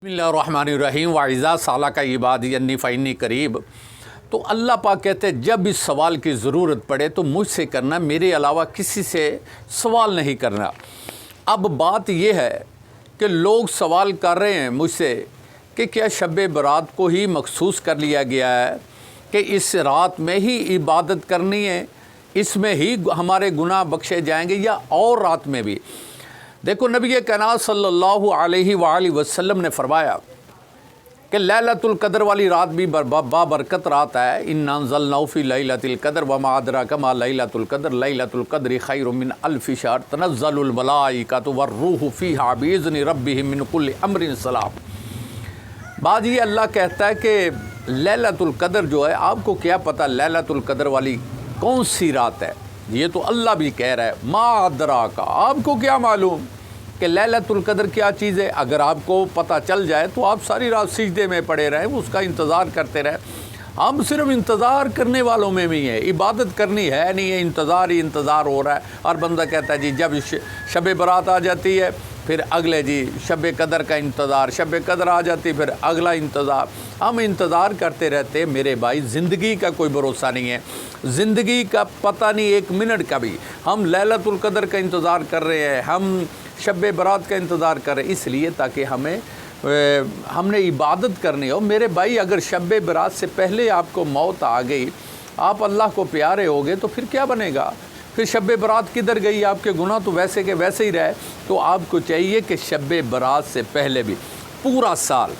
बिस्मिल्लाहिर्रहमानिर्रहीम वाइज़ा साला का इबादी अन्नी फ़इन्नी करीब। तो अल्लाह पाक कहते हैं जब इस सवाल की ज़रूरत पड़े तो मुझसे करना, मेरे अलावा किसी से सवाल नहीं करना। अब बात यह है कि लोग सवाल कर रहे हैं मुझसे कि क्या शब बरात को ही मखसूस कर लिया गया है कि इस रात में ही इबादत करनी है, इसमें ही हमारे गुनाह बख्शे जाएंगे, या और रात में भी। देखो, नबी कायनात सल्लल्लाहु अलैहि वसल्लम ने फरमाया कि लैलतुल कदर वाली रात भी बाबरकत रात है। इन्ना अंज़लनाहु फ़ी लैलतिल कदर वमा अदराका मा लैलतुल कदर लैलतुल कद्रि खैरुम मिन अल्फ़ि शहर तनज़्ज़लुल मलाइकतु वर्रूहु फ़ीहा बिइज़्नि रब्बिहिम मिन कुल्लि अम्रिन सलाम। बाद ये अल्लाह कहता है कि लैलतुल कदर जो है, आपको क्या पता लैलतुल कदर वाली कौन सी रात है? ये तो अल्लाह भी कह रहा है, मा अदराका, आपको क्या मालूम कि लैलतुल कदर क्या चीज़ है? अगर आपको पता चल जाए तो आप सारी रात सिजदे में पड़े रहें, उसका इंतज़ार करते रहें। हम सिर्फ इंतज़ार करने वालों में भी हैं, इबादत करनी है नहीं है, इंतज़ार ही इंतज़ार हो रहा है। और बंदा कहता है जी जब शब बरात आ जाती है फिर अगले जी शब कदर का इंतज़ार, शब कदर आ जाती फिर अगला इंतज़ार। हम इंतज़ार करते रहते। मेरे भाई, ज़िंदगी का कोई भरोसा नहीं है, ज़िंदगी का पता नहीं एक मिनट का भी। हम लैलतुल कदर का इंतज़ार कर रहे हैं, हम शब बरात का इंतज़ार कर रहे हैं, इसलिए ताकि हमने इबादत करनी हो। मेरे भाई, अगर शब बरात से पहले आपको मौत आ गई, आप अल्लाह को प्यारे हो गए, तो फिर क्या बनेगा? फिर शब बरात किधर गई? आपके गुनाह तो वैसे के वैसे ही रहे। तो आपको चाहिए कि शब बरात से पहले भी पूरा साल,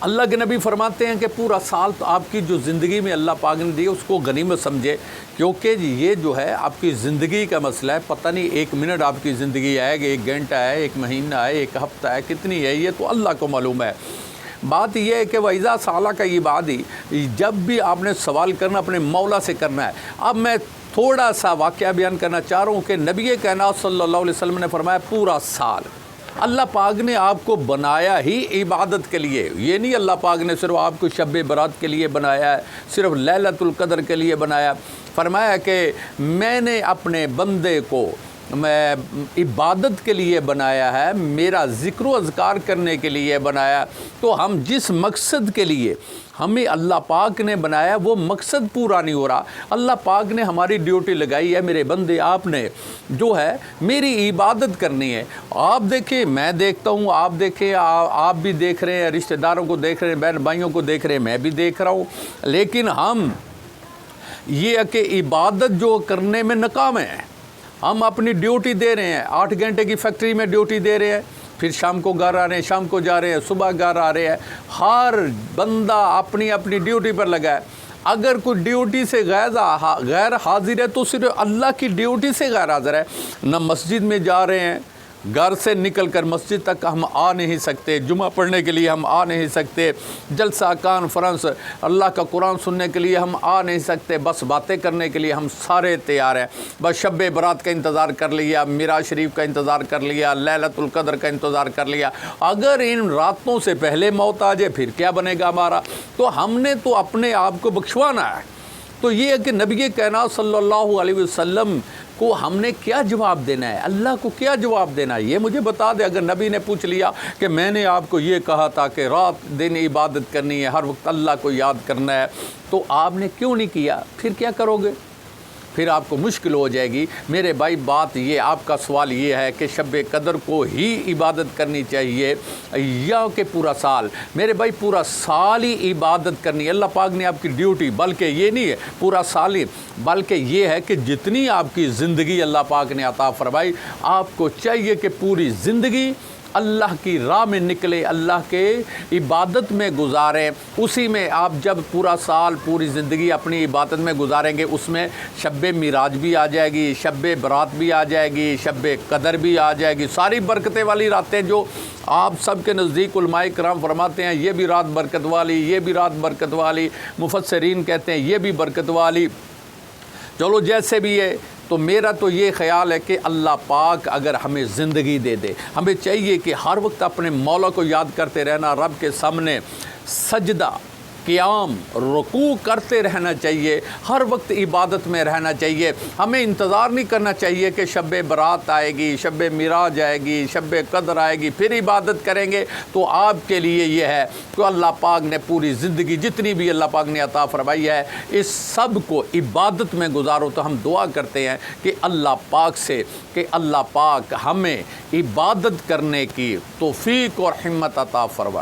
अल्लाह के नबी फरमाते हैं कि पूरा साल तो आपकी जो ज़िंदगी में अल्लाह पाक ने दी उसको गनीमत समझे, क्योंकि ये जो है आपकी ज़िंदगी का मसला है। पता नहीं एक मिनट आपकी ज़िंदगी आएगी, एक घंटा है, एक महीना है, एक हफ्ता है, कितनी है ये तो अल्लाह को मालूम है। बात यह है कि वैज़ा साला का इबादी, जब भी आपने सवाल करना अपने मौला से करना है। अब मैं थोड़ा सा वाक़या बयान करना चाह रहा हूँ कि नबी कायनात सल्लल्लाहु अलैहि वसल्लम ने फरमाया पूरा साल अल्लाह पाक ने आपको बनाया ही इबादत के लिए। ये नहीं अल्लाह पाक ने सिर्फ आपको शब बरात के लिए बनाया है, सिर्फ लैलतुल कदर के लिए बनाया। फरमाया कि मैंने अपने बंदे को मैं इबादत के लिए बनाया है, मेरा ज़िक्र व अज़कार करने के लिए बनाया। तो हम जिस मकसद के लिए हमें अल्लाह पाक ने बनाया वो मकसद पूरा नहीं हो रहा। अल्लाह पाक ने हमारी ड्यूटी लगाई है, मेरे बंदे आपने जो है मेरी इबादत करनी है। आप देखें, मैं देखता हूँ, आप देखें, आप भी देख रहे हैं, रिश्तेदारों को देख रहे हैं, बहन भाइयों को देख रहे हैं, मैं भी देख रहा हूँ। लेकिन हम ये है कि इबादत जो करने में नाकाम है। हम अपनी ड्यूटी दे रहे हैं, 8 घंटे की फैक्ट्री में ड्यूटी दे रहे हैं, फिर शाम को घर आ रहे हैं, शाम को जा रहे हैं, सुबह घर आ रहे हैं। हर बंदा अपनी अपनी ड्यूटी पर लगा है। अगर कोई ड्यूटी से गैर हाजिर है तो सिर्फ अल्लाह की ड्यूटी से गैर हाजिर है। न मस्जिद में जा रहे हैं, घर से निकल कर मस्जिद तक हम आ नहीं सकते, जुमा पढ़ने के लिए हम आ नहीं सकते, जलसा कॉन्फ्रेंस अल्लाह का कुरान सुनने के लिए हम आ नहीं सकते, बस बातें करने के लिए हम सारे तैयार हैं। बस शब बरात का इंतज़ार कर लिया, मिराज शरीफ का इंतज़ार कर लिया, लैलतुल कदर का इंतज़ार कर लिया। अगर इन रातों से पहले मौत आ जाए फिर क्या बनेगा हमारा? तो हमने तो अपने आप को बख्शवाना है। तो ये है कि नबी कायनात सल्लल्लाहु अलैहि वसल्लम को हमने क्या जवाब देना है, अल्लाह को क्या जवाब देना है, ये मुझे बता दे। अगर नबी ने पूछ लिया कि मैंने आपको ये कहा था कि रात दिन इबादत करनी है, हर वक्त अल्लाह को याद करना है, तो आपने क्यों नहीं किया? फिर क्या करोगे? फिर आपको मुश्किल हो जाएगी। मेरे भाई, बात ये, आपका सवाल ये है कि शब कदर को ही इबादत करनी चाहिए या कि पूरा साल? मेरे भाई, पूरा साल ही इबादत करनी है। अल्लाह पाक ने आपकी ड्यूटी, बल्कि ये नहीं है पूरा साल ही, बल्कि ये है कि जितनी आपकी ज़िंदगी अल्लाह पाक ने अता फरमाई, आपको चाहिए कि पूरी ज़िंदगी अल्लाह की राह में निकले, अल्लाह के इबादत में गुजारें। उसी में आप जब पूरा साल पूरी ज़िंदगी अपनी इबादत में गुजारेंगे, उसमें शब मिराज भी आ जाएगी, शब बरात भी आ जाएगी, शब कदर भी आ जाएगी। सारी बरकतें वाली रातें जो आप सब के नज़दीक उलमाए किराम फरमाते हैं ये भी रात बरकत वाली, ये भी रात बरकत वाली, मुफस्सिरीन कहते हैं ये भी बरकत वाली। चलो जैसे भी है, तो मेरा तो ये ख़्याल है कि अल्लाह पाक अगर हमें ज़िंदगी दे दे, हमें चाहिए कि हर वक्त अपने मौला को याद करते रहना, रब के सामने सजदा قیام رکوع کرتے رہنا چاہیے، ہر وقت عبادت میں رہنا چاہیے۔ ہمیں انتظار نہیں کرنا چاہیے کہ شب برات آئے گی، شب معراج آئے گی، شب قدر آئے گی پھر عبادت کریں گے۔ تو آپ کے لیے یہ ہے کہ اللہ پاک نے پوری زندگی جتنی بھی اللہ پاک نے عطا فرمائی ہے اس سب کو عبادت میں گزارو۔ تو ہم دعا کرتے ہیں کہ اللہ پاک سے کہ اللہ پاک ہمیں عبادت کرنے کی توفیق اور ہمت عطا فرمائے۔